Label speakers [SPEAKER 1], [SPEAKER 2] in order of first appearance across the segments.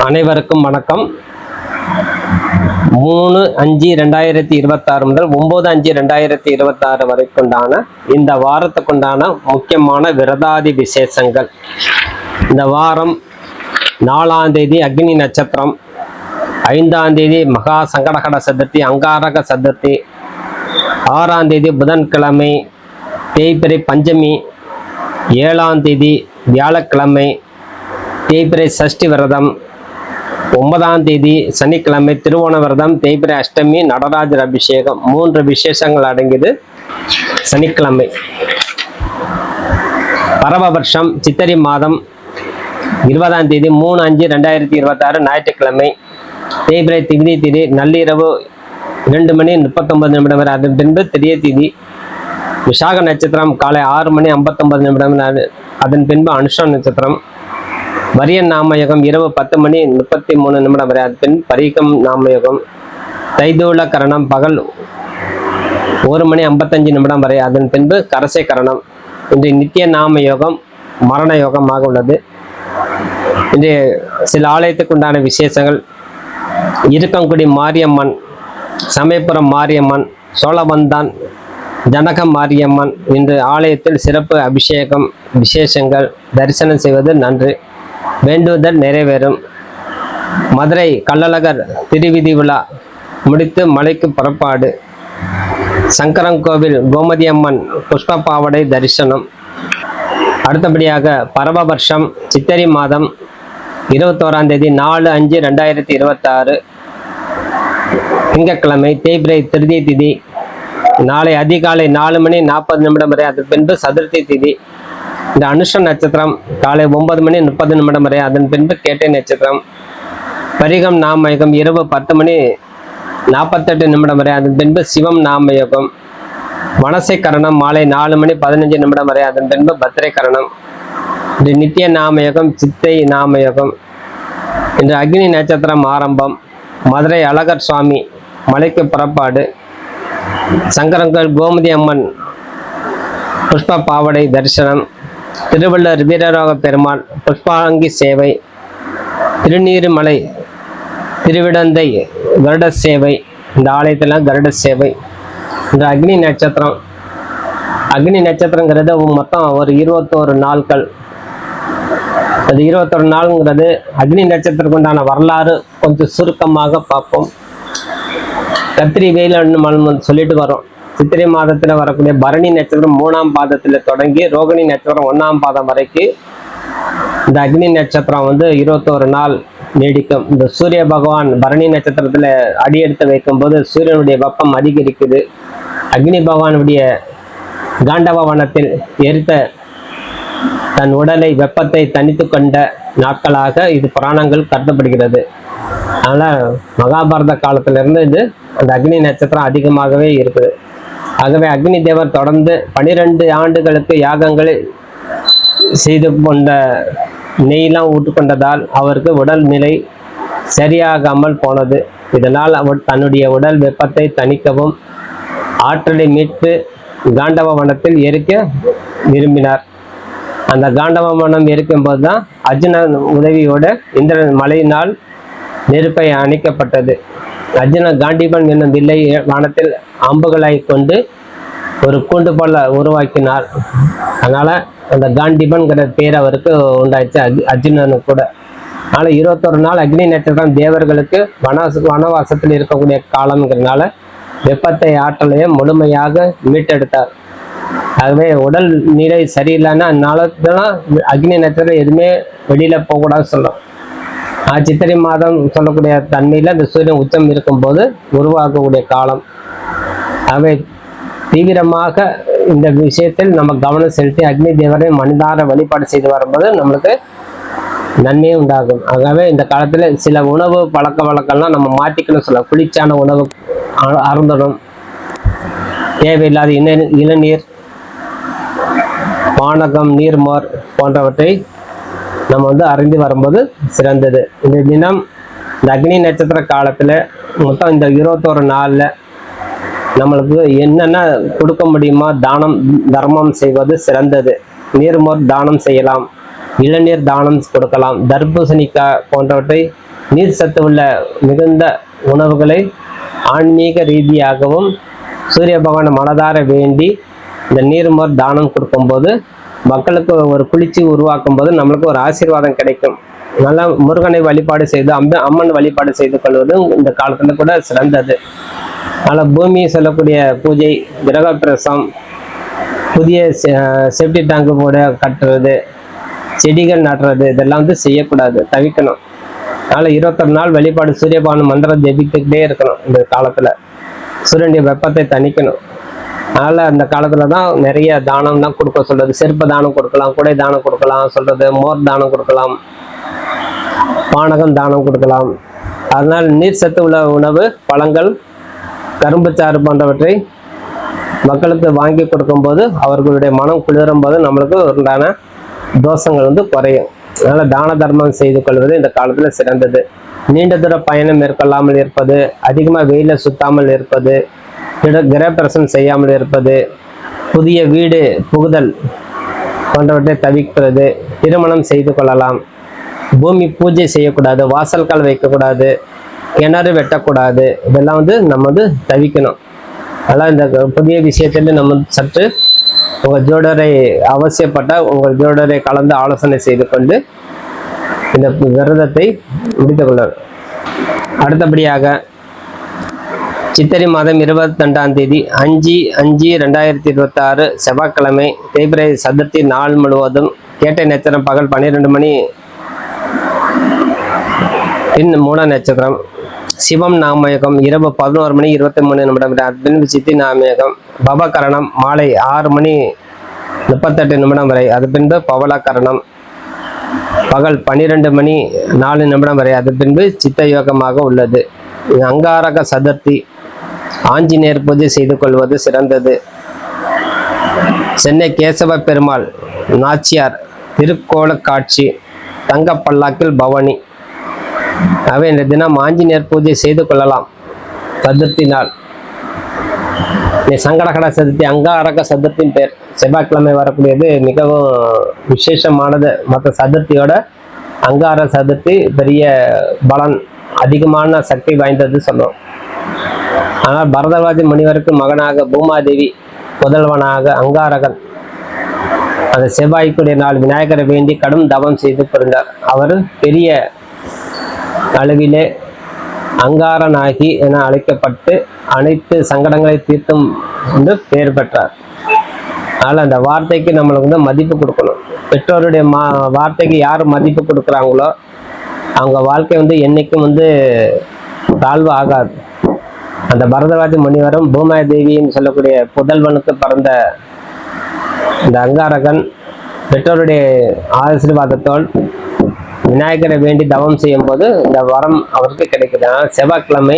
[SPEAKER 1] அனைவருக்கும் வணக்கம். 3/5/2026 முதல் 9/5/2026 வரைக்குண்டான இந்த வாரத்துக்குண்டான முக்கியமான விரதாதி விசேஷங்கள். இந்த வாரம் 4ஆம் தேதி அக்னி நட்சத்திரம், 5ஆம் தேதி மகா சங்கடகட சதுர்த்தி அங்காரக சதுர்த்தி, 6ஆம் தேதி புதன்கிழமை தேய்பிறை பஞ்சமி, 7ஆம் தேதி வியாழக்கிழமை தேய்பிறை சஷ்டி விரதம், 9ஆம் தேதி சனிக்கிழமை திருவோண விரதம், தேய்பிறை அஷ்டமி, நடராஜர் அபிஷேகம். 3 விசேஷங்கள் அடங்கியது சனிக்கிழமை. பரவபட்சம் சித்திரை மாதம் 20ஆம் தேதி 3/5/2026 ஞாயிற்றுக்கிழமை. தேய்பிறை திதி திதி நள்ளிரவு 2:39 வரை. அதன் பின்பு திரிய திதி. விசாக நட்சத்திரம் காலை 6:59 அதன் பின்பு அனுஷ நட்சத்திரம். வரியன் நாமயோகம் இரவு 10:33 வரை. அதன் பின் பரீகம் நாமயோகம். தைதூள கரணம் பகல் 1:55 வரை. அதன் பின்பு கரசை கரணம். இன்று நித்திய நாம யோகம் மரண யோகமாக உள்ளது. இன்று சில ஆலயத்துக்கு உண்டான விசேஷங்கள்: இருக்கங்குடி மாரியம்மன், சமயபுரம் மாரியம்மன், சோழவந்தான் ஜனக மாரியம்மன். இன்று ஆலயத்தில் சிறப்பு அபிஷேகம் விசேஷங்கள். தரிசனம் செய்வது நன்று, வேண்டுதல் நிறைவேறும். மதுரை கள்ளழகர் திருவிதி விழா முடித்து மலைக்கு புறப்பாடு. சங்கரங்கோவில் கோமதி அம்மன் புஷ்ப பாவடை தரிசனம். அடுத்தபடியாக பரவபர்ஷம் சித்திரை மாதம் 21ஆம் தேதி 4/5/2026 திங்கட்கிழமை தேய்பிறை திருதி திதி. நாளை அதிகாலை 4:40 வரை. அதன் பின்பு சதுர்த்தி திதி. இந்த அனுஷ நட்சத்திரம் காலை 9:30 வரை. அதன் பின்பு கேட்டை நட்சத்திரம். பரிகம் நாமயோகம் இரவு 10:48 வரை. அதன் பின்பு சிவம் நாமயோகம். வனசை கரணம் மாலை 4:15 வரை. அதன் பின்பு பத்திரை கரணம். இன்று நித்திய நாமயோகம் சித்தை நாமயோகம். இன்று அக்னி நட்சத்திரம் ஆரம்பம். மதுரை அழகர் சுவாமி மலைக்கு புறப்பாடு. சங்கரங்கோவில் கோமதி அம்மன் புஷ்ப பாவடை தரிசனம். திருவள்ளூர் வீரராக பெருமாள் புஷ்பாங்கி சேவை. திருநீருமலை திருவிடந்தை கருட சேவை. இந்த ஆலயத்தில் கருட சேவை. இந்த அக்னி நட்சத்திரம். அக்னி நட்சத்திரங்கிறது மொத்தம் ஒரு 21 நாட்கள். அது 21 நாளுங்கிறது அக்னி நட்சத்திரத்துக்கு உண்டான வரலாறு கொஞ்சம் சுருக்கமாக பார்ப்போம். கத்திரி வெயில் சொல்லிட்டு வரோம். சித்திரை மாதத்தில் வரக்கூடிய பரணி நட்சத்திரம் 3ஆம் பாதத்தில் தொடங்கி ரோகிணி நட்சத்திரம் 1ஆம் பாதம் வரைக்கும் இந்த அக்னி நட்சத்திரம் 21 நாள் நீடிக்கும். இந்த சூரிய பகவான் பரணி நட்சத்திரத்தில் அடியெடுத்து வைக்கும்போது சூரியனுடைய வெப்பம் அதிகரிக்குது. அக்னி பகவானுடைய காண்டவ வனத்தில் எரித்த தன் உடலை வெப்பத்தை தனித்து கொண்ட நாட்களாக இது புராணங்கள் கருதப்படுகிறது. அதனால் மகாபாரத காலத்திலிருந்து இது அந்த அக்னி நட்சத்திரம் அதிகமாகவே இருக்குது. ஆகவே அக்னி தேவர் தொடர்ந்து 12 ஆண்டுகளுக்கு யாகங்களை செய்து கொண்ட நெய்லாம் ஊட்டுக்கொண்டதால் அவருக்கு உடல் நிலை சரியாகாமல் போனது. இதனால் அவர் தன்னுடைய உடல் வெப்பத்தை தணிக்கவும் ஆற்றலை மீட்டு காண்டவ வனத்தில் எரிக்க விரும்பினார். அந்த காண்டவ வனம் எரிக்கும்போது தான் அர்ஜுனன் உதவியோட இந்திரன் மலையினால் நெருப்பை அணைக்கப்பட்டது. அர்ஜுன காண்டிபன் என்னும் வில்லை வானத்தில் அம்புகளை கொண்டு ஒரு கூண்டு போல உருவாக்கினார். அதனால அந்த காண்டிபன்கிற பேர் அவருக்கு உண்டாச்சு, அர்ஜுனனு கூட. அதனால 21 நாள் அக்னி நட்சத்திரம் தேவர்களுக்கு வனவாசத்தில் இருக்கக்கூடிய காலம்ங்கிறதுனால வெப்பத்தை ஆற்றலையும் முழுமையாக மீட்டெடுத்தார். ஆகவே உடல் நிலை சரியில்லைன்னா அதனால தான் அக்னி நட்சத்திரம் எதுவுமே வெளியில போகக்கூடாதுன்னு சொல்லும். சித்திரை மாதம் சொல்லக்கூடிய தன்மையில் அந்த சூரியன் உச்சம் இருக்கும்போது உருவாக்கக்கூடிய காலம். ஆகவே தீவிரமாக இந்த விஷயத்தில் நம்ம கவனம் செலுத்தி அக்னி தேவரை மனிதார வழிபாடு செய்து வரும்போது நம்மளுக்கு நன்மையே உண்டாகும். ஆகவே இந்த காலத்தில் சில உணவு பழக்க வழக்கம்லாம் நம்ம மாற்றிக்கணும் சொல்ல. குளிர்ச்சியான உணவு அருந்தணும். தேவையில்லாத இளநீர், பானகம், நீர்மோர் போன்றவற்றை நம்ம அறிந்து வரும்போது சிறந்தது. இந்த தினம் இந்த அக்னி நட்சத்திர காலத்தில் மொத்தம் இந்த 21 நாளில் நம்மளுக்கு என்னென்ன கொடுக்க முடியுமோ தானம் தர்மம் செய்வது சிறந்தது. நீர்மோர் தானம் செய்யலாம், இளநீர் தானம் கொடுக்கலாம், தர்பூசணிக்காய் போன்றவற்றை நீர் சத்து உள்ள மிகுந்த உணவுகளை ஆன்மீக ரீதியாகவும் சூரிய பகவானை மனதார வேண்டி இந்த நீர்மோர் தானம் கொடுக்கும்போது மக்களுக்கு ஒரு குளிர்ச்சி உருவாக்கும் போது நம்மளுக்கு ஒரு ஆசீர்வாதம் கிடைக்கும். நல்லா முருகனை வழிபாடு செய்து அம்மன் வழிபாடு செய்து கொள்வதும் இந்த காலத்துல கூட சிறந்தது. அதனால் பூமி சொல்லக்கூடிய பூஜை, கிரகப்பிரசம், புதிய செப்டி டேங்கு போட கட்டுறது, செடிகள் நடுறது, இதெல்லாம் வந்து செய்யக்கூடாது, தவிக்கணும். அதனால் 21 நாள் வழிபாடு சூரிய பகவான் மந்திரம் ஜெபித்துக்கிட்டே இருக்கணும். இந்த காலத்தில் சூரியனுடைய வெப்பத்தை தணிக்கணும். அதனால் அந்த காலத்தில் தான் நிறைய தானம் தான் கொடுக்க சொல்கிறது. செருப்பு தானம் கொடுக்கலாம், குடை தானம் கொடுக்கலாம் சொல்கிறது, மோர் தானம் கொடுக்கலாம், பானகம் தானம் கொடுக்கலாம். அதனால் நீர் சத்து உள்ள உணவு, பழங்கள், கரும்புச்சாறு போன்றவற்றை மக்களுக்கு வாங்கி கொடுக்கும்போது அவர்களுடைய மனம் குளிரும் போது நம்மளுக்கு உண்டான தோஷங்கள் வந்து குறையும். அதனால் தான தர்மம் செய்து கொள்வது இந்த காலத்தில் சிறந்தது. நீண்ட தூர பயணம் மேற்கொள்ளாமல் இருப்பது, அதிகமாக வெயிலில் சுத்தாமல் இருப்பது, கிரகப்பிரசனம் செய்யாமல் இருப்பது, புதிய வீடு புகுதல் போன்றவற்றை தவிர்க்கிறது, திருமணம் செய்து கொள்ளலாம், பூமி பூஜை செய்யக்கூடாது, வாசல்கால் வைக்கக்கூடாது, கிணறு வெட்டக்கூடாது, இதெல்லாம் வந்து நம்ம வந்து தவிக்கணும். அதெல்லாம் இந்த புதிய விஷயத்தில் நம்ம சற்று உங்கள் ஜோடரை அவசியப்பட்ட உங்கள் ஜோடரை கலந்து ஆலோசனை செய்து கொண்டு இந்த விரதத்தை முடித்துக் கொள்ள. அடுத்தபடியாக சித்திரை மாதம் 22ஆம் தேதி 5/5/2026 செவ்வாய்க்கிழமை தேய்பிறை சதுர்த்தி நாள் முழுவதும் கேட்டை நட்சத்திரம் பகல் 12 மணி பின் மூல நட்சத்திரம், சிவம் நாமயகம் இரவு 11 மணி 23 பின்பு சித்தி நாமயகம், பவகரணம் மாலை 6 மணி 38 வரை, அது பின்பு பவளகரணம் பகல் 12 மணி 4 வரை, அது பின்பு சித்த யோகமாக உள்ளது. அங்காரக சதுர்த்தி ஆஞ்சநேயர் பூஜை செய்து கொள்வது சிறந்தது. சென்னை கேசவ பெருமாள் நாச்சியார் திருக்கோல காட்சி தங்க பல்லாக்கில் பவனி. அவை இந்த தினம் ஆஞ்சநேயர் பூஜை செய்து கொள்ளலாம். சதுர்த்தி நாள் சங்கடகட சதுர்த்தி, அங்காரக சதுர்த்தின் பேர். செவ்வாய்க்கிழமை வரக்கூடியது மிகவும் விசேஷமானது. மற்ற சதுர்த்தியோட அங்கார சதுர்த்தி பெரிய பலன், அதிகமான சக்தி வாய்ந்தது சொல்லுவோம். ஆனால் பரதவாஜ முனிவருக்கு மகனாக பூமாதேவி, முதல்வனாக அங்காரகன் அந்த செவ்வாய்க்குடைய நாள் விநாயகரை வேண்டி கடும் தவம் செய்து பிறந்தார். அவர் பெரிய அளவிலே அங்காரனாகி என அழைக்கப்பட்டு அனைத்து சங்கடங்களை தீர்த்தும் வந்து பெயர் பெற்றார். அதனால் அந்த வார்த்தைக்கு நம்மளுக்கு வந்து மதிப்பு கொடுக்கணும். பெற்றோருடைய வார்த்தைக்கு யார் மதிப்பு கொடுக்குறாங்களோ அவங்க வாழ்க்கை வந்து என்னைக்கும் வந்து தாழ்வு ஆகாது. அந்த பரதவாஜ முனிவரும் பூமாதேவின்னு சொல்லக்கூடிய புதல்வனுக்கு பிறந்த இந்த அங்காரகன் பெற்றோருடைய ஆசீர்வாதத்தோடு விநாயகரை வேண்டி தவம் செய்யும் போது இந்த வரம் அவருக்கு கிடைக்குது. ஆனால் செவ்வாய்க்கிழமை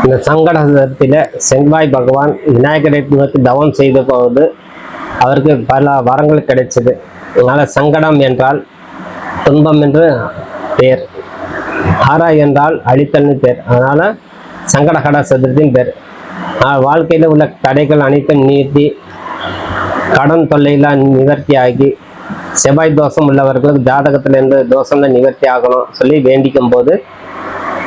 [SPEAKER 1] இந்த சங்கட சதுர்த்தியில செவ்வாய் பகவான் விநாயகரை நோக்கி தவம் செய்த போது அவருக்கு பல வரங்கள் கிடைச்சது. அதனால சங்கடம் என்றால் துன்பம் என்று பேர், ஆரா என்றால் அழித்தல்னு பேர். அதனால சங்கடகட சதுர்த்தின் பேர். வாழ்க்கையில் உள்ள தடைகள் அனைத்தும் நீட்டி கடன் தொல்லையெல்லாம் நிவர்த்தி ஆகி, செவ்வாய் தோஷம் உள்ளவர்களுக்கு ஜாதகத்திலிருந்து தோஷம்லாம் நிவர்த்தி ஆகணும் சொல்லி வேண்டிக்கும் போது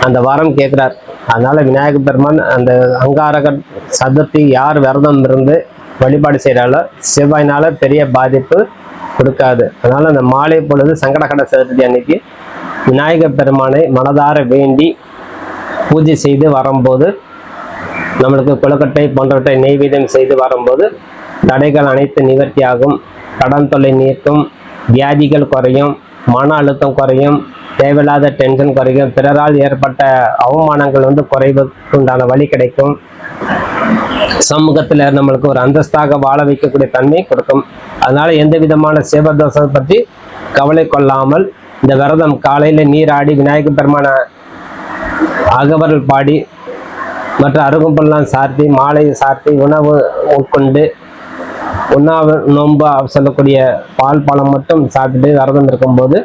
[SPEAKER 1] அந்த வாரம் கேட்குறார். அதனால விநாயக பெருமான் அந்த அங்காரகர் சதுர்த்தி யார் விரதம் இருந்து வழிபாடு செய்கிறாலோ செவ்வாய்னால பெரிய பாதிப்பு கொடுக்காது. அதனால அந்த மாலை பொழுது சங்கடகட சதுர்த்தி அன்னைக்கு விநாயக பெருமானை மனதார வேண்டி பூஜை செய்து வரும்போது, நம்மளுக்கு கொழுக்கட்டை போன்றவற்றை நெய்வேத்தியம் செய்து வரும்போது தடைகள் அனைத்து நிவர்த்தி ஆகும், கடன் தொல்லை நீக்கும், வியாதிகள் குறையும், மன அழுத்தம் குறையும், தேவையில்லாத டென்ஷன் குறையும், பிறரால் ஏற்பட்ட அவமானங்கள் வந்து குறைவுக்கு உண்டான வழி கிடைக்கும், சமூகத்தில் நம்மளுக்கு ஒரு அந்தஸ்தாக வாழ வைக்கக்கூடிய தன்மை கொடுக்கும். அதனால எந்த விதமான சேவதோஷம் பற்றி கவலை கொள்ளாமல் இந்த விரதம் காலையில் நீராடி விநாயக பெருமான அகவரல் பாடி மற்ற அருகம்புல்லாம் சார்த்தி மாலை சார்த்தி உணவு உட்கொண்டு உண்ணாவு நோன்பு சொல்லக்கூடிய பால் பழம் மட்டும் சாப்பிட்டு விரதம் இருக்கும்போது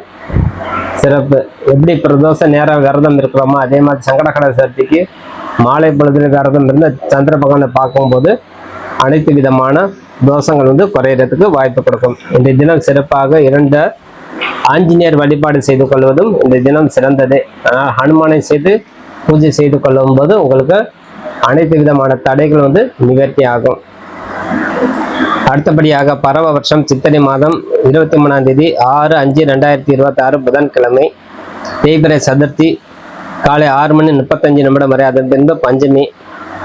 [SPEAKER 1] சிறப்பு. எப்படி பிரதோஷ நேரம் விரதம் இருக்கிறோமோ அதே மாதிரி சங்கடகட சதுர்த்திக்கு மாலை பொழுதுல விரதம் இருந்து சந்திர பகவானை பார்க்கும்போது அனைத்து விதமான தோஷங்கள் வந்து குறையிறதுக்கு வாய்ப்பு கொடுக்கும். இந்த தினம் சிறப்பாக 2 ஆஞ்சநேயர் வழிபாடு செய்து கொள்வதும் இந்த தினம் சிறந்தது. ஆனால் ஹனுமானை செய்து பூஜை செய்து கொள்ளும் போது உங்களுக்கு அனைத்து விதமான தடைகள் நிவர்த்தி ஆகும். அடுத்தபடியாக பரவ வருஷம் சித்திரை மாதம் 23ஆம் தேதி 6/5/2026 புதன்கிழமை தேய்பிறை சதுர்த்தி காலை 6:35 வரை. அதன் பின்பு பஞ்சமி.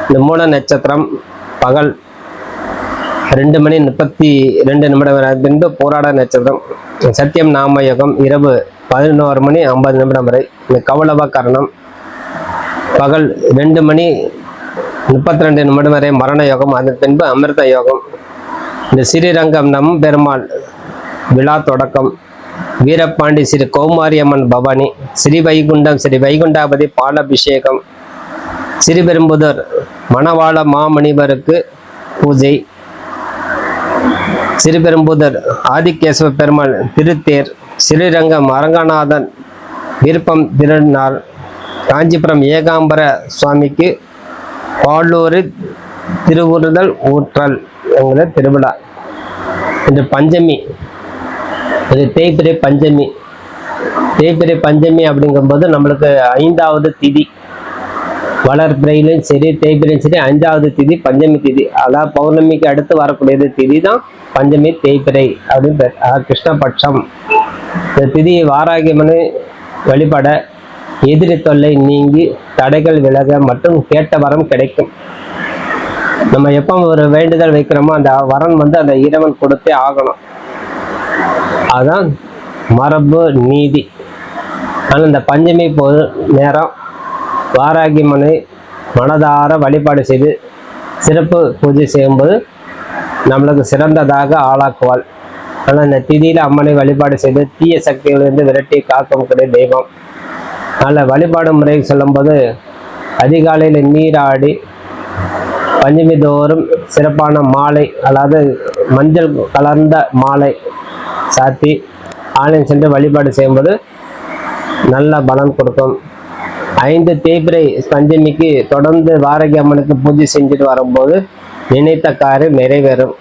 [SPEAKER 1] இந்த மூல நட்சத்திரம் பகல் 2:32 வரை. அதன் பின்பு போராட நட்சத்திரம். சத்தியம் நாமயோகம் இரவு 11:50 வரை. இந்த கௌளவ கரணம் பகல் 2:32 வரை மரண யோகம். அதன் பின்பு அமிர்த யோகம். இந்த ஸ்ரீரங்கம் நம் பெருமாள் விழா தொடக்கம். வீரபாண்டி ஸ்ரீ கௌமாரியம்மன் பவானி. ஸ்ரீ வைகுண்டம் ஸ்ரீ வைகுண்டாபதி பாலாபிஷேகம். ஸ்ரீபெரும்புதூர் மணவாள மாமணிவருக்கு பூஜை. ஸ்ரீபெரும்புதூர் ஆதிகேசவ பெருமாள் திருத்தேர். ஸ்ரீரங்கம் அரங்கநாதன் விருப்பம் திருநாள். காஞ்சிபுரம் ஏகாம்பர சுவாமிக்கு பாலூரி திருவுறுதல் ஊற்றல் என்கிற திருவிழா. இன்று பஞ்சமி. இது தேய்பிறை பஞ்சமி. தேய்பிறை பஞ்சமி அப்படிங்கும்போது நம்மளுக்கு 5வது திதி. வளர்பிறையிலும் சரி தேய்பிரையும் சரி 5வது திதி பஞ்சமி திதி. அதாவது பௌர்ணமிக்கு அடுத்து வரக்கூடியது திதி தான் பஞ்சமி தேய்பிறை அப்படின்னு பேர். கிருஷ்ணபட்சம். இந்த திதி வாராகியம்மனை வழிபட எதிரி தொல்லை நீங்கி தடைகள் விலக மற்றும் கேட்ட வரம் கிடைக்கும். நம்ம எப்போ ஒரு வேண்டுதல் வைக்கிறோமோ அந்த வரன் அந்த இறைவன் கொடுத்தே ஆகணும். அதுதான் மரபு நீதி. ஆனால் இந்த பஞ்சமி போது நேரம் வாராகியம்மனை மனதார வழிபாடு செய்து சிறப்பு பூஜை செய்யும்போது நம்மளுக்கு சிறந்ததாக ஆளாக்குவாள். ஆனால் இந்த திதியில் அம்மனை வழிபாடு செய்து தீய சக்திகளிலிருந்து விரட்டி காக்கக்கூடிய தெய்வம். அதில் வழிபாடு முறை சொல்லும்போது அதிகாலையில் நீராடி பஞ்சமி தோறும் சிறப்பான மாலை, அதாவது மஞ்சள் கலர்ந்த மாலை சாத்தி ஆலயம் சென்று வழிபாடு செய்யும்போது நல்ல பலன் கொடுக்கும். 5 தேய்பிறை பஞ்சமிக்கு தொடர்ந்து வாராகி அம்மனுக்கு பூஜை செஞ்சுட்டு வரும்போது நினைத்த காரியம் நிறைவேறும்.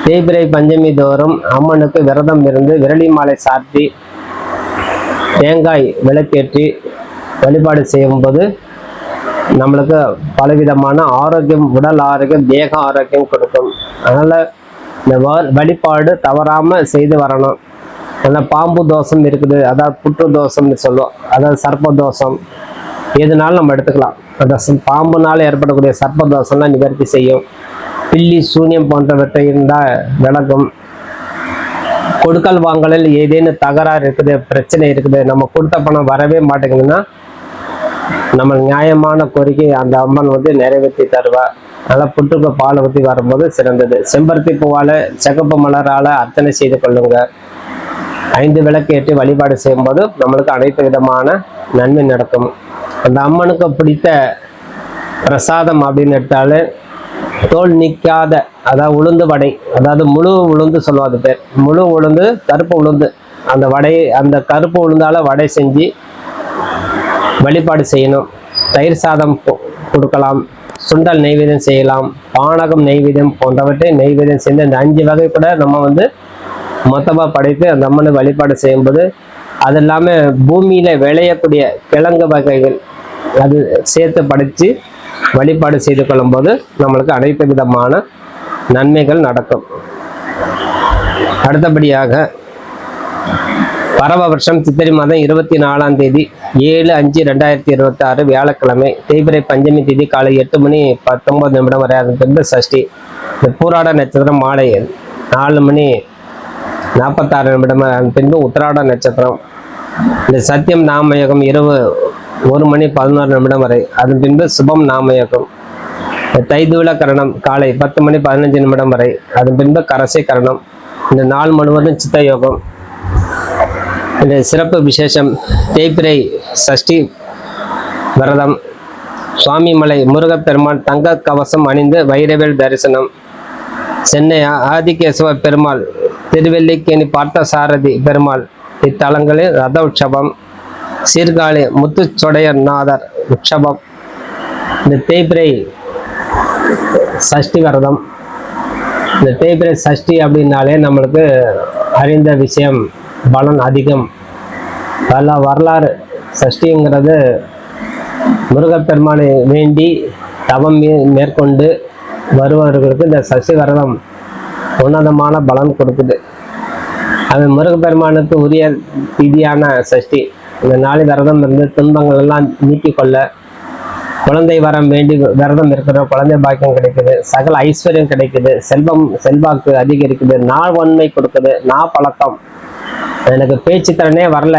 [SPEAKER 1] தேய்பிறை பஞ்சமி தோறும் அம்மனுக்கு விரதம் இருந்து விரலி மாலை சாத்தி தேங்காய் விளக்கேற்றி வழிபாடு செய்யும்போது நம்மளுக்கு பலவிதமான ஆரோக்கியம், உடல் ஆரோக்கியம், தேக ஆரோக்கியம் கொடுக்கும். அதனால இந்த வழிபாடு தவறாம செய்து வரணும். அதனால் பாம்பு தோஷம் இருக்குது, அதாவது புற்று தோஷம்னு சொல்லுவோம், அதாவது சர்ப்ப தோஷம், எதுனாலும் நம்ம எடுத்துக்கலாம். அந்த பாம்புனால ஏற்படக்கூடிய சர்ப்ப தோஷம்லாம் நிவர்த்தி செய்யும். பில்லி சூன்யம் போன்றவற்றை இருந்தால் விலகும். கொடுக்கல் வாங்கலில் ஏதேனும் தகராறு இருக்குது, பிரச்சனை இருக்குது, நம்ம கொடுத்த பணம் வரவே மாட்டேங்குதுன்னா நம்ம நியாயமான கோரிக்கை அந்த அம்மன் நிறைவேற்றி தருவா. அதனால் புற்றுக்கு பால் ஊற்றி வரும்போது சிறந்தது. செம்பருத்தி பூவால் சிகப்பு மலரால் அர்ச்சனை செய்து கொள்ளுங்க. 5 விளக்கு ஏற்றி வழிபாடு செய்யும்போது நம்மளுக்கு அனைத்து விதமான நன்மை நடக்கும். அந்த அம்மனுக்கு பிடித்த பிரசாதம் அப்படின்னு எடுத்தாலே தோல் நீக்காத, அதாவது உளுந்து வடை, அதாவது முழு உளுந்து சொல்லுவாது பேர். முழு உளுந்து, கருப்பு உளுந்து, அந்த வடையை அந்த கருப்பு உளுந்தால வடை செஞ்சு வழிபாடு செய்யணும். தயிர் சாதம் கொடுக்கலாம், சுண்டல் நெய்வேதியம் செய்யலாம், பானகம் நெய்வேதியம் போன்றவற்றை நெய்வேதியம் செய்து இந்த 5 வகை கூட நம்ம மொத்தமாக படைத்து அந்த அம்மனை வழிபாடு செய்யும்போது, அது இல்லாமல் பூமியில விளையக்கூடிய கிழங்கு வகைகள் அது சேர்த்து படைத்து வழிபாடு செய்து கொள்ளும்போது நம்மளுக்கு அனைத்து விதமான நன்மைகள் நடக்கும். அடுத்தபடியாக பரவ வருஷம் சித்திரை மாதம் 24ஆம் தேதி 7/5/2026 வியாழக்கிழமை தேய்பிறை பஞ்சமி தேதி காலை 8:19 வரை. அதன் பின்பு சஷ்டி. இந்த பூராட நட்சத்திரம் மாலை 4:46 அதன் பின்பு உத்திராட நட்சத்திரம். இந்த சத்தியம் நாமயோகம் இரவு 1:11 வரை. அதன் பின்பு சுபம் நாமயோகம். தைதுவில கரணம் காலை 10:15 வரை. அதன் பின்பு கரசை கரணம். இந்த நாள் முழுவதும் சித்த யோகம். இந்த சிறப்பு விசேஷம் தேய்பிறை சஷ்டி விரதம். சுவாமிமலை முருகப்பெருமான் தங்க கவசம் அணிந்து வைரவேல் தரிசனம். சென்னை ஆதிகேசவ பெருமாள், திருவெல்லிக்கேணி பார்த்தசாரதி பெருமாள் இத்தலங்களில் ரத உற்சவம். சீர்காழி முத்துச்சொடையர் நாதர் உற்சவம். இந்த தேய்பிறை சஷ்டி விரதம். இந்த தேய்பிறை சஷ்டி அப்படின்னாலே நம்மளுக்கு அறிந்த விஷயம் பலன் அதிகம். வரலாறு சஷ்டிங்கிறது முருகப்பெருமானை வேண்டி தவம் மேற்கொண்டு வருபவர்களுக்கு இந்த சஷ்டி விரதம் உன்னதமான பலன் கொடுக்குது. அது முருகப்பெருமானுக்கு உரிய திதியான சஷ்டி. இந்த நாளை விரதம் இருந்து துன்பங்கள் எல்லாம் நீக்கிக்கொள்ள, குழந்தை வரம் வேண்டி விரதம் இருக்கிற குழந்தை பாக்கியம் கிடைக்குது, சகல ஐஸ்வர்யம் கிடைக்குது, செல்வாக்கு அதிகரிக்குது, ஒன்மை கொடுக்குது. பழக்கம், எனக்கு பேச்சு திறனே வரல,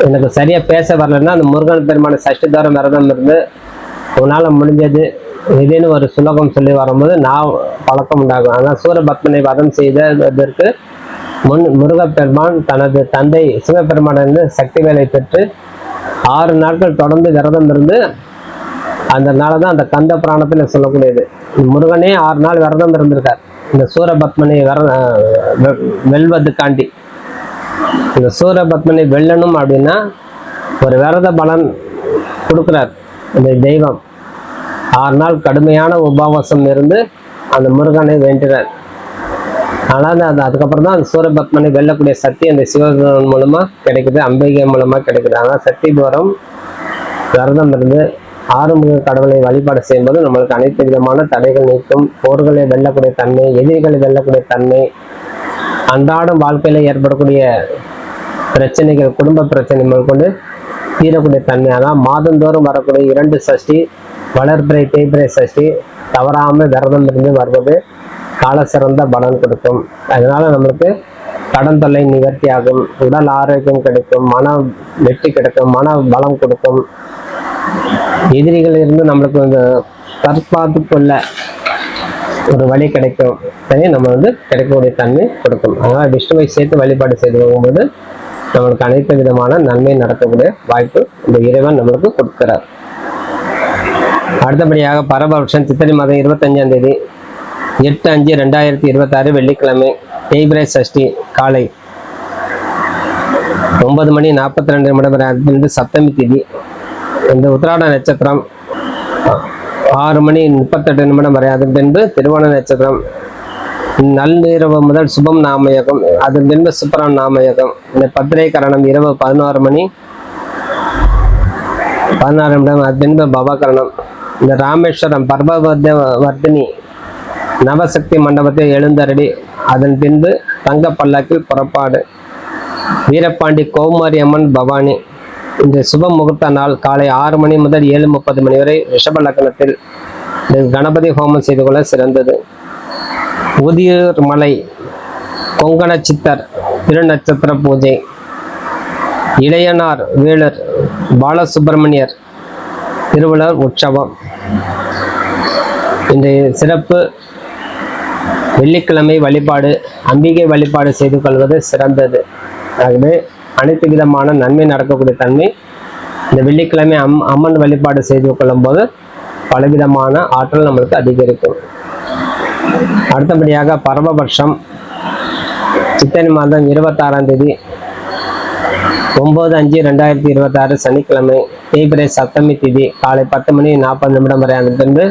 [SPEAKER 1] எனக்கு சரியா பேச வரலன்னா அந்த முருகன் பெருமான சஷ்டி தோறும் விரதம் இருந்து உன்னால முடிஞ்சது ஏதேன்னு ஒரு சுலகம் சொல்லி வரும்போது பழக்கம் உண்டாகும். ஆனால் சூரபத்மனை வதம் செய்ததற்கு முருகப்பெருமான் தனது தந்தை சிவபெருமானிலிருந்து சக்தி வேலை பெற்று 6 நாட்கள் தொடர்ந்து விரதம் இருந்து, அந்த நாளை தான் அந்த கந்த புராணத்தில் சொல்லக்கூடியது. முருகனே 6 நாள் விரதம் இருந்திருக்கார் இந்த சூரபத்மனை வெல்வதுக்காண்டி. இந்த சூரபத்மனை வெல்லணும் அப்படின்னா ஒரு விரத பலன் கொடுக்குறார் இந்த தெய்வம். 6 நாள் கடுமையான உபவாசம் இருந்து அந்த முருகனை வேண்டுறார். ஆனால் அதுக்கப்புறம் தான் அந்த சூரபத்மனை வெல்லக்கூடிய சக்தி அந்த சிவபெருமான் மூலமா கிடைக்குது, அம்பிகை மூலமா கிடைக்குது. ஆனால் சக்தி தூரம் விரதம் இருந்து ஆறுமுக கடவுளை வழிபாடு செய்யும்போது நம்மளுக்கு அனைத்து விதமான தடைகள் நீக்கும், போர்களை வெல்லக்கூடிய தன்மை, எதிரிகளை வெல்லக்கூடிய தன்மை, அன்றாடம் வாழ்க்கையில ஏற்படக்கூடிய பிரச்சனைகள், குடும்ப பிரச்சனை மேற்கொண்டு தீரக்கூடிய தன்மை. அதான் மாதந்தோறும் வரக்கூடிய 2 சஷ்டி, வளர்பிறை தேய்பிறை சஷ்டி தவறாம விரதம் இருந்து வருவது கால சிறந்த பலன் கொடுக்கும். அதனால நம்மளுக்கு கடன் தொல்லை நிவர்த்தி ஆகும், உடல் ஆரோக்கியம் கிடைக்கும், மன வெற்றி கிடைக்கும், மன பலம் கொடுக்கும், எதிரிகள் இருந்து நம்மளுக்கு இந்த தற்பாத்து கொள்ள ஒரு வழி கிடைக்கும். சரி, நம்ம கிடைக்கக்கூடிய தன்மை கொடுக்கும். அதனால விஷ்ணுவை சேர்த்து வழிபாடு செய்து போகும்போது நம்மளுக்கு அனைத்து விதமான நன்மை நடக்கக்கூடிய வாய்ப்பு இந்த இறைவன் நம்மளுக்கு கொடுக்கிறார். அடுத்தபடியாக பரபவர்ஷம் சித்திரை மாதம் 25ஆம் தேதி 8/5/2026 வெள்ளிக்கிழமை தேய்பிறை சஷ்டி காலை 9:42 சப்தமி திதி. இந்த உத்திராட நட்சத்திரம் 6:38 வரை. அதன் பின்பு திருவோண நட்சத்திரம் நள்ளிரவு முதல் சுபம் நாமயோகம், அதன் பின்பு சுப்பரம் நாமயோகம். இந்த பத்திரை கரணம் இரவு 11:16 அது பின்பு பவகரணம். இந்த ராமேஸ்வரம் பர்வவர்தினி நவசக்தி மண்டபத்தில் எழுந்தருளி அதன் பின்பு தங்க பல்லாக்கில் புறப்பாடு. வீரபாண்டி கௌமாரி அம்மன் பவானி. இந்த சுப முகூர்த்த நாள் காலை 6 மணி முதல் 7:30 வரை ரிஷப லக்னத்தில் கணபதி ஹோமம் செய்து கொள்ள சிறந்தது. உதியூர் மலை கொங்கண சித்தர் திருநட்சத்திர பூஜை. இளையனார் வேளர் பாலசுப்பிரமணியர் திருவிழா உற்சவம். இந்த சிறப்பு வெள்ளிக்கிழமை வழிபாடு, அம்பிகை வழிபாடு செய்து கொள்வது சிறந்தது. ஆகவே அனைத்து விதமான நன்மை நடக்கக்கூடிய தன்மை இந்த வெள்ளிக்கிழமை அம்மன் வழிபாடு செய்து கொள்ளும் போது பலவிதமான ஆற்றல் நம்மளுக்கு அதிகரிக்கும். அடுத்தபடியாக பரமபட்சம் சித்திரை மாதம் 26ஆம் தேதி 9/5/2026 சனிக்கிழமை தேய்பிறை சப்தமி திதி காலை 10:40 வரை. அதன் பின்பு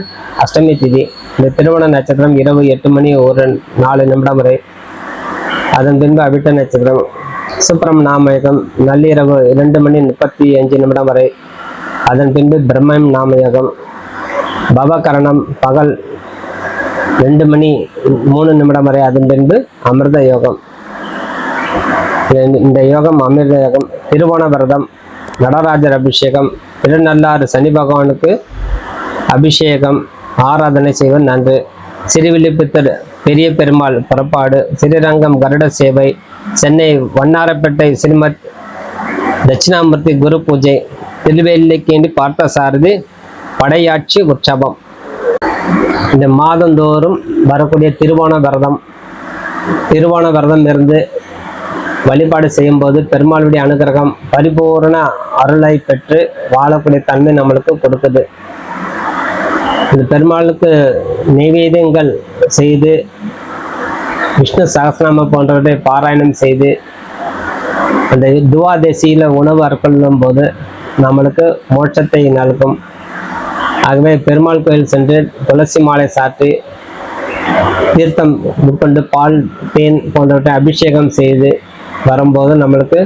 [SPEAKER 1] அஷ்டமி திதி. இந்த திருவோண நட்சத்திரம் இரவு 8:04 வரை. அதன் பின்பு அவிட்ட நட்சத்திரம். சுப்ரம் நாமயோகம் நள்ளிரவு 2:35 வரை. அதன் பின்பு பிரம்மம் நாமயோகம். பவகரணம் பகல் 2:03 வரை. அதன் பின்பு அமிர்த யோகம். இந்த யோகம் அமிர்த யோகம். திருவோண விரதம், நடராஜர் அபிஷேகம், திருநள்ளாறு சனி பகவானுக்கு அபிஷேகம் ஆராதனை செய்வது நன்று. சிறுவில்லிபுத்தூர் பெரிய பெருமாள் புறப்பாடு, ஸ்ரீரங்கம் கருட சேவை, சென்னை வண்ணாரப்பேட்டை ஸ்ரீமத் தட்சிணாமூர்த்தி குரு பூஜை, திருவேல்லிக்கேண்டி பார்த்தசாரதி படையாட்சி உற்சவம். இந்த மாதந்தோறும் வரக்கூடிய திருவோண விரதம் இருந்து வழிபாடு செய்யும் போது பெருமாளுடைய அனுகிரகம் பரிபூர்ண அருளை பெற்று வாழக்கூடிய தன்மை நம்மளுக்கு கொடுக்குது. இந்த பெருமாளுக்கு நைவேத்தியங்கள் செய்து விஷ்ணு சகஸ்ரநாமம் போன்றவற்றை பாராயணம் செய்து அந்த துவாதசியில உணவு அர்ப்பணிக்கும் போது நம்மளுக்கு மோட்சத்தை நல்கும். ஆகவே பெருமாள் கோயில் சென்று துளசி மாலை சாற்றி தீர்த்தம் உட்கொண்டு பால் தேன் போன்றவற்றை அபிஷேகம் செய்து வரும்போது நம்மளுக்கு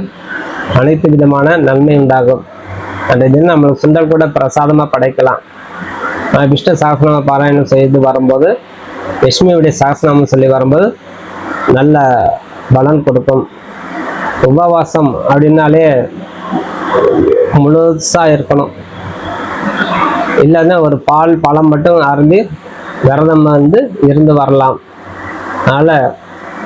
[SPEAKER 1] அனைத்து விதமான நன்மை உண்டாகும். அன்றைய தினம் நம்மளுக்கு சுண்டல் கூட பிரசாதமாக படைக்கலாம். விஷ்ணு சகஸ்ரநாம பாராயணம் செய்து வரும்போது, லட்சுமியுடைய சகஸ்ரநாமம் சொல்லி வரும்போது நல்ல பலன் கொடுக்கும். உபவாசம் அப்படின்னாலே முழுசாக இருக்கணும், இல்லைன்னா ஒரு பால் பழம் மட்டும் அருந்தி விரதம் இருந்து வரலாம். அதனால்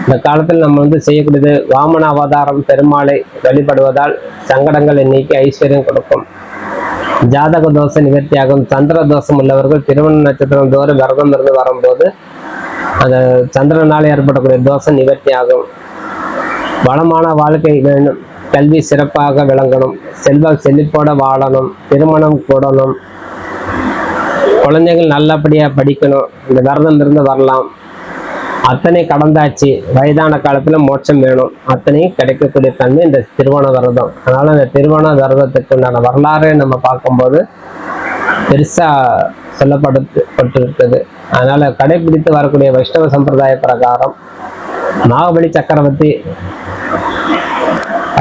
[SPEAKER 1] இந்த காலத்தில் நம்ம செய்யக்கூடியது வாமன அவதாரம் பெருமாளை வழிபடுவதால் சங்கடங்களை நீக்கி ஐஸ்வர்யம் கொடுக்கும். ஜாதக தோஷ நிவர்த்தியாகும். சந்திர தோஷம் உள்ளவர்கள் திருவண்ண நட்சத்திரம் தோறும் விரதம் இருந்து வரும்போது அந்த சந்திரனால் ஏற்படக்கூடிய தோஷம் நிவர்த்தி ஆகும். வளமான வாழ்க்கை வேணும், கல்வி சிறப்பாக விளங்கணும், செழிப்போட வாழணும், திருமணம் கூடணும், குழந்தைகள் நல்லபடியாக படிக்கணும், இந்த விரதம் இருந்து வரலாம். அத்தனை கடந்தாச்சு, வயதான காலத்தில் மோட்சம் வேணும், அத்தனையும் கிடைக்கக்கூடிய தன்மை இந்த திருவோண விரதம். அதனால் இந்த திருவோண விரதத்துக்கு உண்டான வரலாறு நம்ம பார்க்கும்போது பெருசாக சொல்லப்பட்டிருக்குது. அதனால் கடைபிடித்து வரக்கூடிய வைஷ்ணவ சம்பிரதாய பிரகாரம் நாகபலி சக்கரவர்த்தி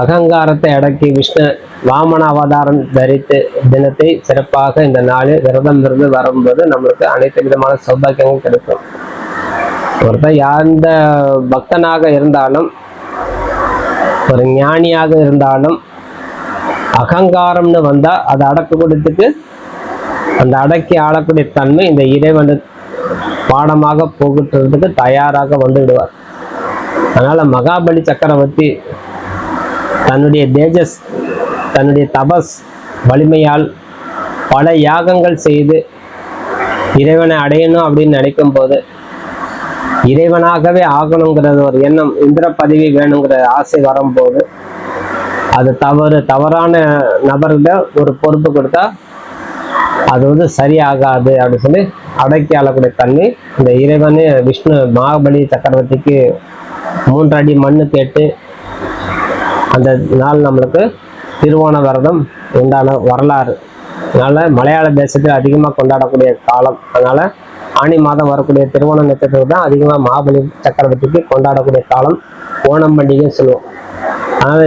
[SPEAKER 1] அகங்காரத்தை அடக்கி விஷ்ணு வாமன அவதாரம் தரித்து தினத்தை சிறப்பாக இந்த நாளில் விரதம் இருந்து வரும்போது நம்மளுக்கு அனைத்து விதமான சௌபாக்கியங்களும் கிடைக்கும். ஒருத்தர் எந்த பக்தனாக இருந்தாலும், ஒரு ஞானியாக இருந்தாலும், அகங்காரம்னு வந்தா அதை அடக்கக்கூடியதுக்கு அந்த அடக்கி ஆளக்கூடிய தன்மை இந்த இறைவனுக்கு பாடமாக போகுறதுக்கு தயாராக வந்து விடுவார். அதனால மகாபலி சக்கரவர்த்தி தன்னுடைய தேஜஸ், தன்னுடைய தபஸ் வலிமையால் பல யாகங்கள் செய்து இறைவனை அடையணும் அப்படின்னு நினைக்கும் போது, இறைவனாகவே ஆகணுங்கிறது ஒரு எண்ணம், இந்திர பதவி வேணுங்கிற ஆசை வரும்போது, அது தவறான நபர்கிட்ட ஒரு பொறுப்பு கொடுத்தா அது சரியாகாது அப்படின்னு சொல்லி அடக்கி ஆளக்கூடிய தன்மை இந்த இறைவனே விஷ்ணு மகாபலி சக்கரவர்த்திக்கு 3 அடி மண்ணு கேட்டு அந்த நாள் நம்மளுக்கு திருவோண விரதம் உண்டான வரலாறு. அதனால மலையாள தேசத்தில் அதிகமாக கொண்டாடக்கூடிய காலம். அதனால ஆனி மாதம் வரக்கூடிய திருவோண நட்சத்திரம் தான் அதிகமாக மகாபலி சக்கரவர்த்திக்கு கொண்டாடக்கூடிய காலம், ஓணம் பண்டிகைன்னு சொல்லுவோம். அதனால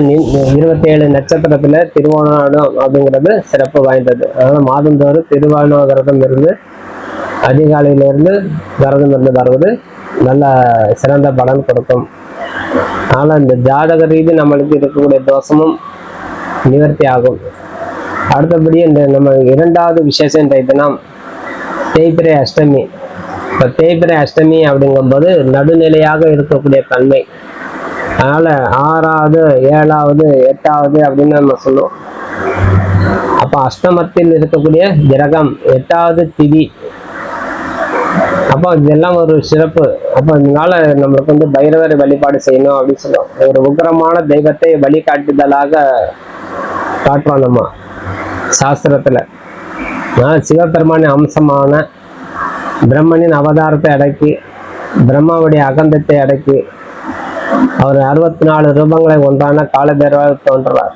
[SPEAKER 1] 27 நட்சத்திரத்துல திருவோணம் அப்படிங்கிறது சிறப்பு வாய்ந்தது. அதனால மாதந்தோறும் திருவோண விரதம் இருந்து அதிகாலையிலிருந்து விரதம் இருந்து வருவது நல்ல சிறந்த பலன் கொடுக்கும். அதனால இந்த ஜாதக ரீதி நம்மளுக்கு இருக்கக்கூடிய தோஷமும் நிவர்த்தி ஆகும். அடுத்தபடி இந்த நம்ம 2வது விசேஷம் இன்றைய தினம் தேய்பிறை அஷ்டமி. இப்போ தேய்பிறை அஷ்டமி அப்படிங்கும்போது நடுநிலையாக இருக்கக்கூடிய தன்மை. அதனால 6வது 7வது 8வது அப்படின்னு நம்ம சொல்லுவோம். அப்போ அஷ்டமத்தில் இருக்கக்கூடிய கிரகம் 8வது திதி. அப்போ இதெல்லாம் ஒரு சிறப்பு. அப்போ இதனால நம்மளுக்கு பைரவரை வழிபாடு செய்யணும் அப்படின்னு சொல்லுவோம். ஒரு உக்கிரமான தெய்வத்தை வழிகாட்டுதலாக காட்டுறோம் நம்ம சாஸ்திரத்துல. சிவபெருமானின் அம்சமான பிரம்மனின் அவதாரத்தை அடக்கி, பிரம்மாவுடைய அகந்தத்தை அடக்கி, அவர் 64 ரூபங்களை ஒன்றான காலபைரவர் தோன்றுறார்.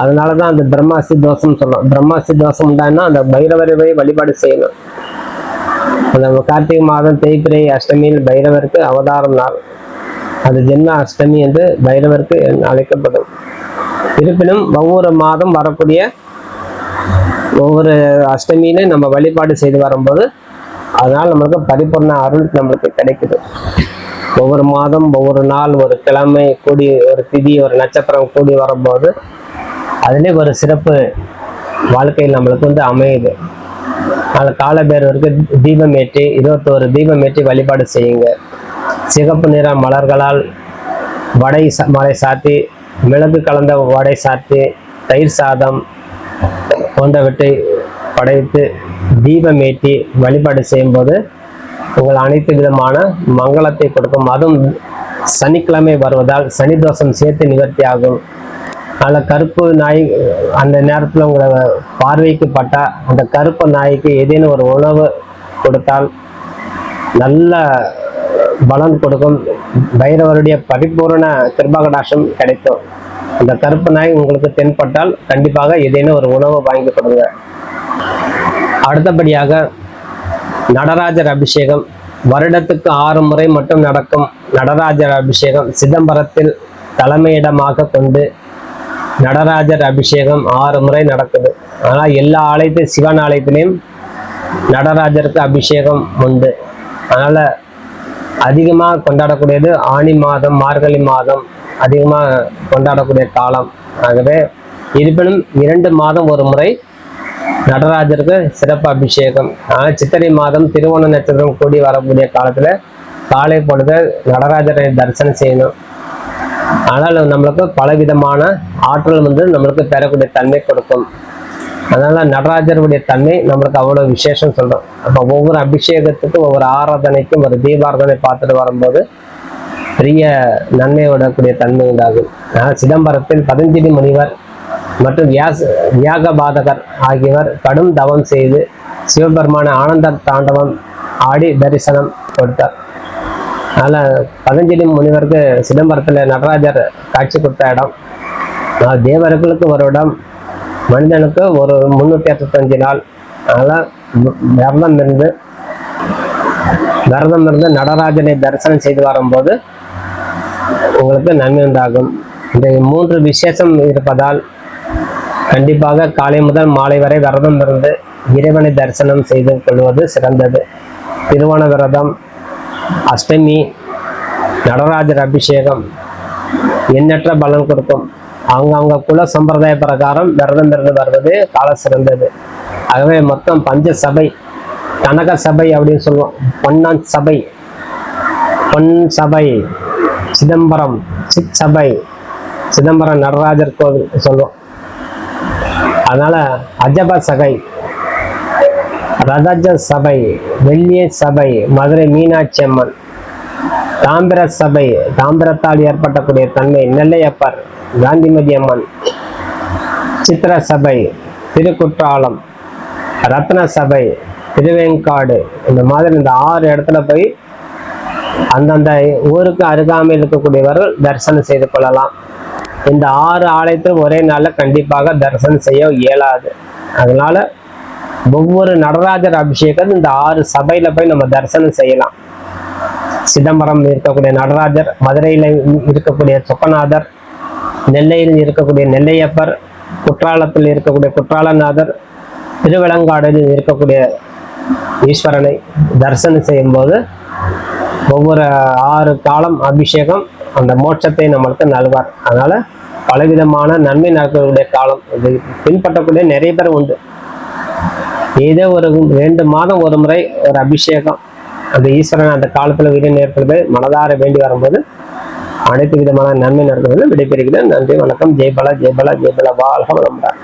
[SPEAKER 1] அதனாலதான் அந்த பிரம்மாசி தோஷம் சொல்றோம். பிரம்மாசி தோஷம் உண்டானா அந்த பைரவரை வழிபாடு செய்யணும். அந்த கார்த்திகை மாதம் தேய்பிறை அஷ்டமியில் பைரவருக்கு அவதாரம் நாள், அது ஜென்ம அஷ்டமி என்று பைரவருக்கு அழைக்கப்படும். இருப்பினும் ஒவ்வொரு மாதம் வரக்கூடிய ஒவ்வொரு அஷ்டமியிலும் நம்ம வழிபாடு செய்து வரும்போது அதனால் நம்மளுக்கு பரிபூர்ண அருள் நம்மளுக்கு கிடைக்குது. ஒவ்வொரு மாதம் ஒவ்வொரு நாள் ஒரு கிழமை கூடி, ஒரு திதி, ஒரு நட்சத்திரம் கூடி வரும்போது அதிலே ஒரு சிறப்பு வாழ்க்கையில் நம்மளுக்கு அமையுது. அதில் காலபைரவருக்கு தீபம் ஏற்றி 21 தீபம் ஏற்றி வழிபாடு செய்யுங்க. சிகப்பு நிற மலர்களால் வடை சாத்தி, மிளகு கலந்த வடை சாத்தி, தயிர் சாதம் போன்றவற்றை படைத்து தீபம் ஏற்றி வழிபாடு செய்யும்போது உங்கள் அனைத்து விதமான மங்களத்தை கொடுக்கும். அதுவும் சனிக்கிழமை வருவதால் சனி தோஷம் சேர்த்து நிவர்த்தி ஆகும். அதில் கருப்பு நாய் அந்த நேரத்தில் உங்களை பார்வைக்கு பட்டால் அந்த கருப்பு நாய்க்கு ஏதேனும் ஒரு உணவு கொடுத்தால் நல்ல பலன் கொடுக்கும். பைரவருடைய பரிபூரண கிருபாகடாட்சம் கிடைக்கும். அந்த கருப்பு நாய் உங்களுக்கு தென்பட்டால் கண்டிப்பாக ஏதேனும் ஒரு உணவு வாங்கி கொடுங்க. அடுத்தபடியாக நடராஜர் அபிஷேகம் வருடத்துக்கு 6 முறை மட்டும் நடக்கும் நடராஜர் அபிஷேகம் சிதம்பரத்தில் தலைமையிடமாக கொண்டு நடராஜர் அபிஷேகம் 6 முறை நடக்குது. ஆனால் எல்லா ஆலயத்திலும் சிவன் ஆலயத்திலையும் நடராஜருக்கு அபிஷேகம் உண்டு. அதனால அதிகமாக கொண்டாடக்கூடியது ஆனி மாதம், மார்கழி மாதம் அதிகமாக கொண்டாடக்கூடிய காலம். ஆகவே இருப்பினும் 2 மாதம் ஒரு முறை நடராஜருக்கு சிறப்பு அபிஷேகம். ஆனால் சித்திரை மாதம் திருவோண நட்சத்திரம் கூடி வரக்கூடிய காலத்துல காலை பொழுது நடராஜரை தரிசனம் செய்யணும். ஆனால் நம்மளுக்கு பலவிதமான ஆற்றல் நம்மளுக்கு பெறக்கூடிய தன்மை கொடுக்கும். அதனால நடராஜருடைய தன்மை நம்மளுக்கு அவ்வளவு விசேஷம் சொல்றோம். அப்ப ஒவ்வொரு அபிஷேகத்துக்கும் ஒவ்வொரு ஆராதனைக்கும் ஒரு தீபாராதனை பார்த்துட்டு வரும்போது பெரிய நன்மை விடக்கூடிய தன்மை உண்டாகும். சிதம்பரத்தில் பதஞ்சலி முனிவர் மற்றும் வியாகபாதகர் ஆகியவர் கடும் தவம் செய்து சிவபெருமான ஆனந்த தாண்டவம் ஆடி தரிசனம் கொடுத்தார். அதனால பதஞ்சலி முனிவருக்கு சிதம்பரத்துல நடராஜர் காட்சி கொடுத்த இடம். தேவர்களுக்கு ஒரு இடம், மனிதனுக்கு ஒரு 365 நாள். அதனால விரதம் இருந்து நடராஜனை தரிசனம் செய்து வரும்போது உங்களுக்கு நன்மை உண்டாகும். இந்த 3 விசேஷம் இருப்பதால் கண்டிப்பாக காலை முதல் மாலை வரை விரதம் இருந்து இறைவனை தரிசனம் செய்து கொள்வது சிறந்தது. திருவோண விரதம், அஷ்டமி, நடராஜர் அபிஷேகம் எண்ணற்ற பலன் கொடுக்கும். அவங்க குல சம்பிரதாய பிரகாரம் விரதம் இருந்து வருவது கால சிறந்தது. ஆகவே மொத்தம் பஞ்ச சபை, கனக சபை அப்படின்னு சொல்லுவோம், பொன்னான் சபை, பொன் சபை, சிதம்பரம் சித் சபை, சிதம்பரம் நடராஜர் கோவில் சொல்லுவோம். அதனால அஜப சபை, ரதஜ சபை, வெள்ளிய சபை, மதுரை மீனாட்சி அம்மன், தாம்பிர சபை, தாம்பிரத்தால் ஏற்பட்டக்கூடிய தன்மை, நெல்லையப்பர், காந்திமதி அம்மன், சித்திர சபை, திருக்குற்றாலம், ரத்ன சபை, திருவேங்காடு, இந்த மாதிரி இந்த 6 இடத்துல போய் அந்தந்த ஊருக்கு அருகாமையில் இருக்கக்கூடியவர்கள் தரிசனம் செய்து கொள்ளலாம். இந்த 6 ஆலயத்திலும் ஒரே நாள்ல கண்டிப்பாக தரிசனம் செய்ய இயலாது. அதனால ஒவ்வொரு நடராஜர் அபிஷேகம் இந்த 6 சபையில போய் நம்ம தரிசனம் செய்யலாம். சிதம்பரம் இருக்கக்கூடிய நடராஜர், மதுரையில இருக்கக்கூடிய சொக்கநாதர், நெல்லையில் இருக்கக்கூடிய நெல்லையப்பர், குற்றாலத்தில் இருக்கக்கூடிய குற்றாலநாதர், திருவிளங்காடில் இருக்கக்கூடிய ஈஸ்வரனை தரிசனம் செய்யும் போது ஒவ்வொரு 6 காலம் அபிஷேகம் அந்த மோட்சத்தை நம்மளுக்கு நல்வார். அதனால பலவிதமான நன்மை நடக்கக்கூடிய காலம் இது பின்பற்றக்கூடிய நிறைய பேர் உண்டு. ஏதோ ஒரு 2 மாதம் ஒரு முறை ஒரு அபிஷேகம் அந்த ஈஸ்வரன் அந்த காலத்துல வீடு ஏற்படுது மனதார வேண்டி வரும்போது அனைத்து விதமான நன்மை நடக்கிறது. விடைபெறுகிறேன். நன்றி, வணக்கம். ஜெய்பலா, ஜெய்பலா, ஜெய்பலா. வாழ்க வளமுடன்.